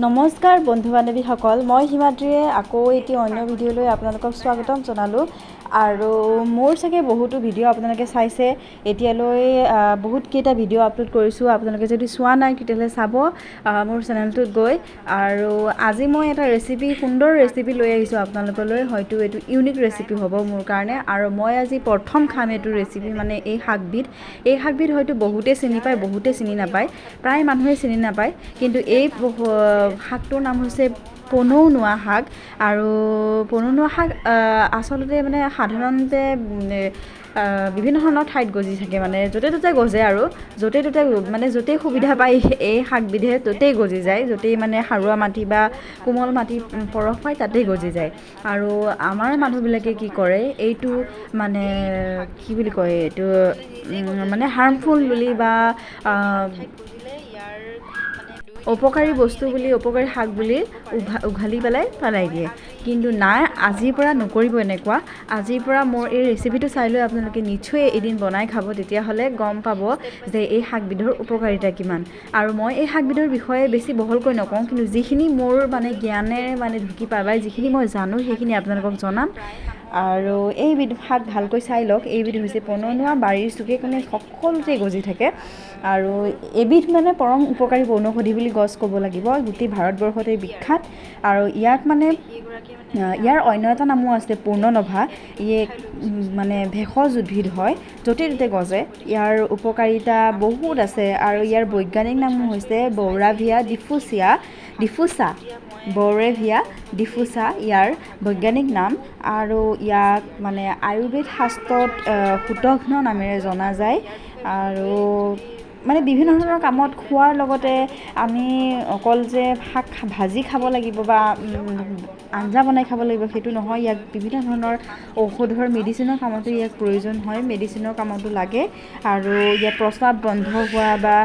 নমস্কাৰ বন্ধু বান্ধৱীসকল, মই হিমাদ্ৰীয়ে আকৌ এটি অন্য ভিডিঅ'লৈ আপোনালোকক স্বাগতম জনালোঁ। আৰু মোৰ চাগে বহুতো ভিডিঅ' আপোনালোকে চাইছে এতিয়ালৈ, বহুতকেইটা ভিডিঅ' আপলোড কৰিছোঁ। আপোনালোকে যদি চোৱা নাই তেতিয়াহ'লে চাব মোৰ চেনেলটোত গৈ। আৰু আজি মই এটা ৰেচিপি, সুন্দৰ ৰেচিপি লৈ আহিছোঁ আপোনালোকলৈ। হয়তো এইটো ইউনিক ৰেচিপি হ'ব মোৰ কাৰণে। আৰু মই আজি প্ৰথম খাম এইটো ৰেচিপি, মানে এই শাকবিধ হয়তো বহুতেই চিনি পায়, বহুতেই চিনি নাপায়, প্ৰায় মানুহে চিনি নাপায়। কিন্তু এই শাকটোৰ নাম হৈছে পনৌনোৱা শাক। আৰু পনৌনোৱা শাক আচলতে মানে সাধাৰণতে বিভিন্ন ধৰণৰ ঠাইত গজি থাকে, মানে য'তে ত'তে গজে আৰু য'তেই সুবিধা পায় এই শাকবিধে ত'তেই গজি যায়। য'তেই মানে সাৰুৱা মাটি বা কোমল মাটি পৰশ পায় তাতেই গজি যায়। আৰু আমাৰ মানুহবিলাকে কি কৰে, এইটো মানে কি বুলি কয়, এইটো মানে হাৰ্মফুল বুলি বা অপকাৰী বস্তু বুলি, অপকাৰী শাক বুলি উঘালি পেলাই দিয়ে। কিন্তু নাই, আজিৰ পৰা নকৰিব এনেকুৱা। আজিৰ পৰা মোৰ এই ৰেচিপিটো চাই লৈ আপোনালোকে নিশ্চয় এদিন বনাই খাব, তেতিয়াহ'লে গম পাব যে এই শাকবিধৰ উপকাৰিতা কিমান। আৰু মই এই শাকবিধৰ বিষয়ে বেছি বহলকৈ নকওঁ, কিন্তু যিখিনি মোৰ মানে জ্ঞানেৰে মানে ঢুকি পায়, যিখিনি মই জানো সেইখিনি আপোনালোকক জনাম। আৰু এইবিধ শাক ভালকৈ চাই লওক। এইবিধ হৈছে পনৌনোৱা, বাৰীৰ চুকে কোণে সকলোতে গজি থাকে। আৰু এবিধ মানে পৰম উপকাৰী বনৌষধি বুলি গছ ক'ব লাগিব, গোটেই ভাৰতবৰ্ষতে বিখ্যাত। আৰু ইয়াক মানে ইয়াৰ অন্য এটা নামো আছে পূৰ্ণনভা। ই মানে ভেষজ উদ্ভিদ হয়, য'তে ত'তে গজে। ইয়াৰ উপকাৰিতা বহুত আছে। আৰু ইয়াৰ বৈজ্ঞানিক নামো হৈছে বৌৰাভিয়া ডিফুচা ইয়াৰ বৈজ্ঞানিক নাম। আৰু ইয়াক মানে আয়ুৰ্বেদ শাস্ত্ৰত শূতঘ্ন নামেৰে জনা যায়। আৰু মানে বিভিন্ন ধৰণৰ কামত খোৱাৰ লগতে আমি অকল যে শাক ভাজি খাব লাগিব বা আঞ্জা বনাই খাব লাগিব সেইটো নহয়। ইয়াক বিভিন্ন ধৰণৰ ঔষধৰ, মেডিচিনৰ কামতো ইয়াক প্ৰয়োজন হয়, মেডিচিনৰ কামতো লাগে। আৰু ইয়াত প্ৰস্ৰাৱ বন্ধ হোৱা বা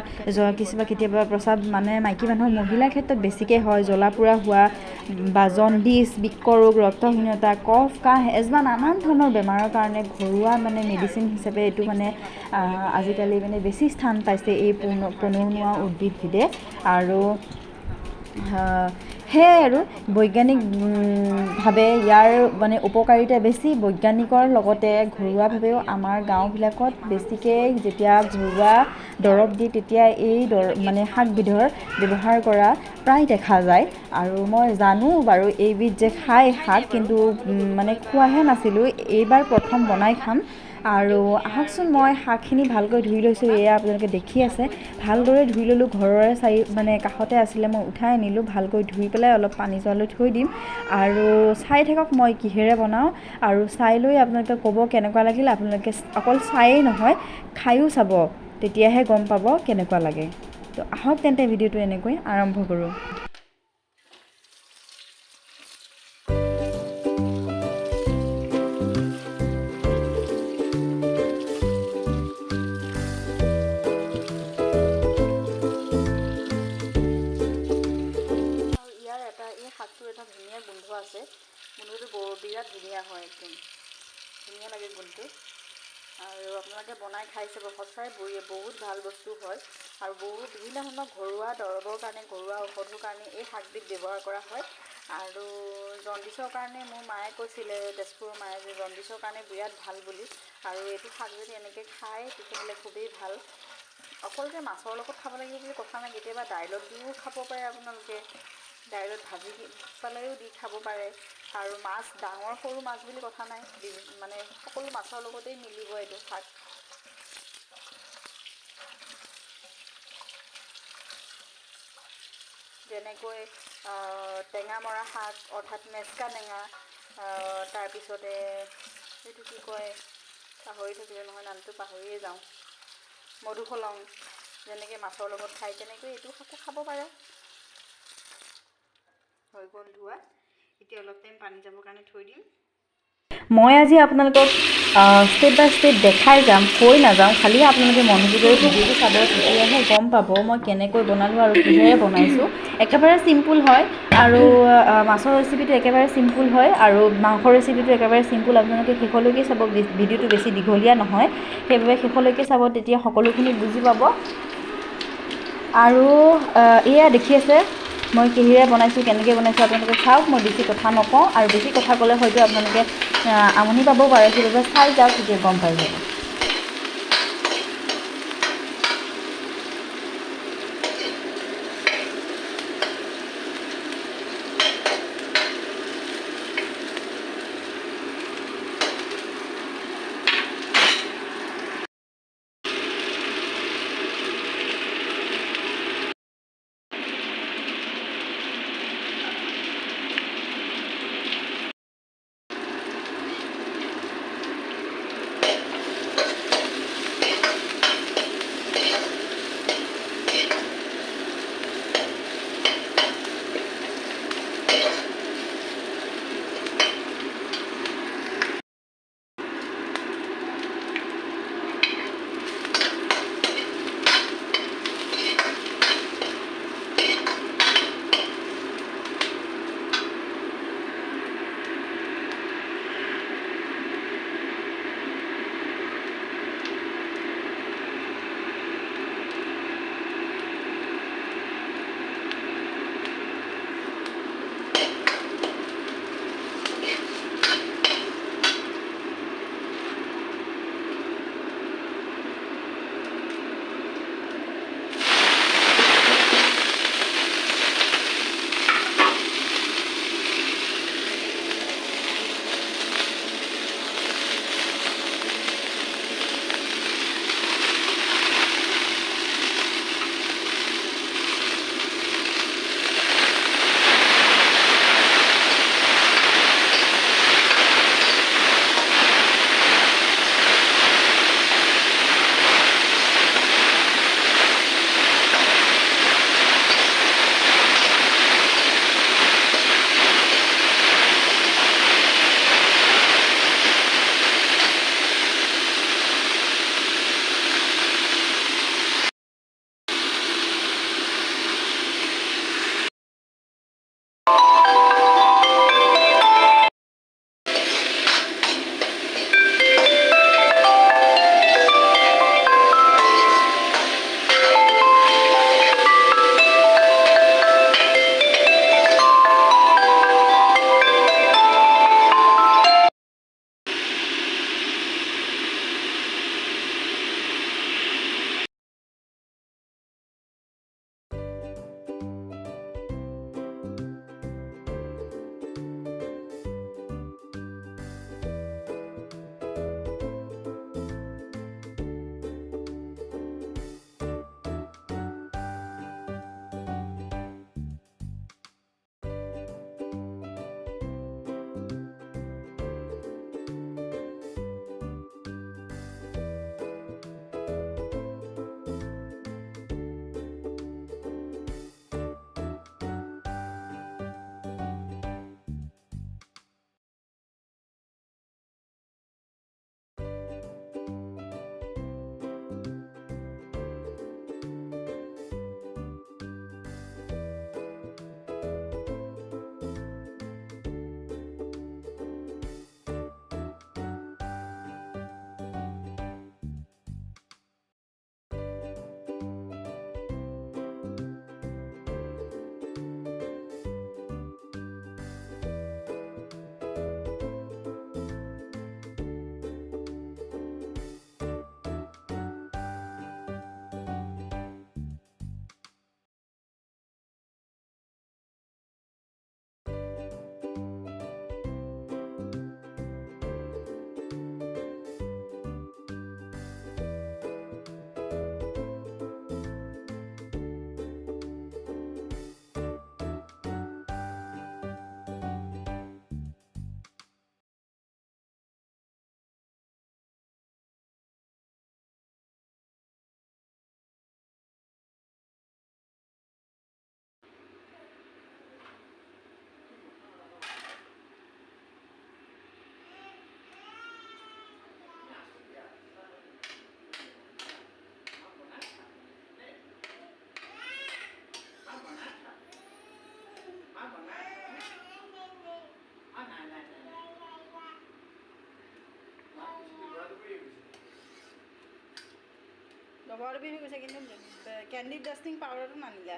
কেতিয়াবা প্ৰস্ৰাৱ মানে মাইকী মানুহৰ, মহিলাৰ ক্ষেত্ৰত বেছিকৈ হয়, জ্বলা পোৰা হোৱা বা জণ্ডিছ, বৃক্ক ৰোগ, ৰক্তহীনতা, কফ, কাহ, এজমা, নানান ধৰণৰ বেমাৰৰ কাৰণে ঘৰুৱা মানে মেডিচিন হিচাপে এইটো মানে আজিকালি মানে বেছি স্থান পাইছে এই পনৌনোৱা উদ্ভিদবিধে। আৰু সেয়াই আৰু বৈজ্ঞানিকভাৱে ইয়াৰ মানে উপকাৰিতা বেছি। বৈজ্ঞানিকৰ লগতে ঘৰুৱাভাৱেও আমাৰ গাঁওবিলাকত বেছিকৈ যেতিয়া ঘৰুৱা দৰৱ দিয়ে তেতিয়া এই মানে শাকবিধৰ ব্যৱহাৰ কৰা প্ৰায় দেখা যায়। আৰু মই জানো বাৰু এইবিধ যে খায় শাক, কিন্তু মানে খোৱাহে নাছিলোঁ, এইবাৰ প্ৰথম বনাই খাম। আৰু আহকচোন, মই শাকখিনি ভালকৈ ধুই লৈছোঁ। এয়া আপোনালোকে দেখি আছে, ভালদৰে ধুই ল'লোঁ। ঘৰৰে মানে কাষতে আছিলে, মই উঠাই আনিলোঁ। ভালকৈ ধুই পেলাই অলপ পানী যোৱালৈ থৈ দিম। আৰু চাই থাকক মই কিহেৰে বনাওঁ, আৰু চাই লৈ আপোনালোকে ক'ব কেনেকুৱা লাগিল। আপোনালোকে অকল চায়েই নহয়, খায়ো চাব, তেতিয়াহে গম পাব কেনেকুৱা লাগে। তো আহক তেন্তে ভিডিঅ'টো এনেকৈ আৰম্ভ কৰোঁ। শাকটোৰ এটা ধুনীয়া গোন্ধ আছে, গোন্ধটো বিৰাট ধুনীয়া হয়, একদম ধুনীয়া লাগে গোন্ধটো। আৰু আপোনালোকে বনাই খাই চাব, সঁচাই বহুত ভাল বস্তু হয়। আৰু বিভিন্ন ধৰণৰ ঘৰুৱা দৰৱৰ কাৰণে, ঘৰুৱা ঔষধৰ কাৰণে এই শাকবিধ ব্যৱহাৰ কৰা হয়। আৰু জণ্ডিছৰ কাৰণে মোৰ মায়ে কৈছিলে, তেজপুৰৰ মায়ে, যে জণ্ডিছৰ কাৰণে বিৰাট ভাল বুলি। আৰু এইটো শাক যদি এনেকৈ খায় তেতিয়াহ'লে খুবেই ভাল। অকল যে মাছৰ লগত খাব লাগিব বুলি কথা নাই, কেতিয়াবা দাইলত দিও খাব পাৰে আপোনালোকে, দাইলত ভাজি পেলাইও দি খাব পাৰে। আৰু মাছ, ডাঙৰ সৰু মাছ বুলি কথা নাই, মানে সকলো মাছৰ লগতেই মিলিব এইটো শাক। যেনেকৈ টেঙামৰা শাক, অৰ্থাৎ মেচকা টেঙা, তাৰপিছতে এইটো কি কয়, পাহৰি থাকিলোঁ নহয়, নামটো পাহৰিয়ে যাওঁ, মধুসোলং, যেনেকৈ মাছৰ লগত খায় তেনেকৈ এইটো শাকো খাব পাৰে। হৈ গ'ল ধোৱা, এতিয়া অলপ টাইম পানী যাবৰ কাৰণে থৈ দিম। মই আজি আপোনালোকক ষ্টেপ বাই ষ্টেপ দেখাই যাম, কৈ নাযাওঁ। খালি আপোনালোকে মনোযোগেৰে ভিডিঅ'টো চাব, তেতিয়াহে গম পাব মই কেনেকৈ বনালোঁ আৰু কিহেৰে বনাইছোঁ। একেবাৰে চিম্পুল হয়। আৰু মাছৰ ৰেচিপিটো একেবাৰে চিম্পুল হয়, আৰু মাংসৰ ৰেচিপিটো একেবাৰে চিম্পুল। আপোনালোকে শেষলৈকে চাব, ভিডিঅ'টো বেছি দীঘলীয়া নহয়, সেইবাবে শেষলৈকে চাব, তেতিয়া সকলোখিনি বুজি পাব। আৰু এয়া দেখি আছে, মই কিহেৰে বনাইছোঁ কেনেকৈ বনাইছোঁ আপোনালোকে চাওক। মই বেছি কথা নকওঁ, আৰু বেছি কথা ক'লে হয়তো আপোনালোকে আমনি পাবও পাৰে, সেইবাবে চাই যাওক, তেতিয়া গম পাই যাব। Water भी हो गया, কিন্তু ক্যান্ডি ডাস্টিং পাউডারও নানিলা।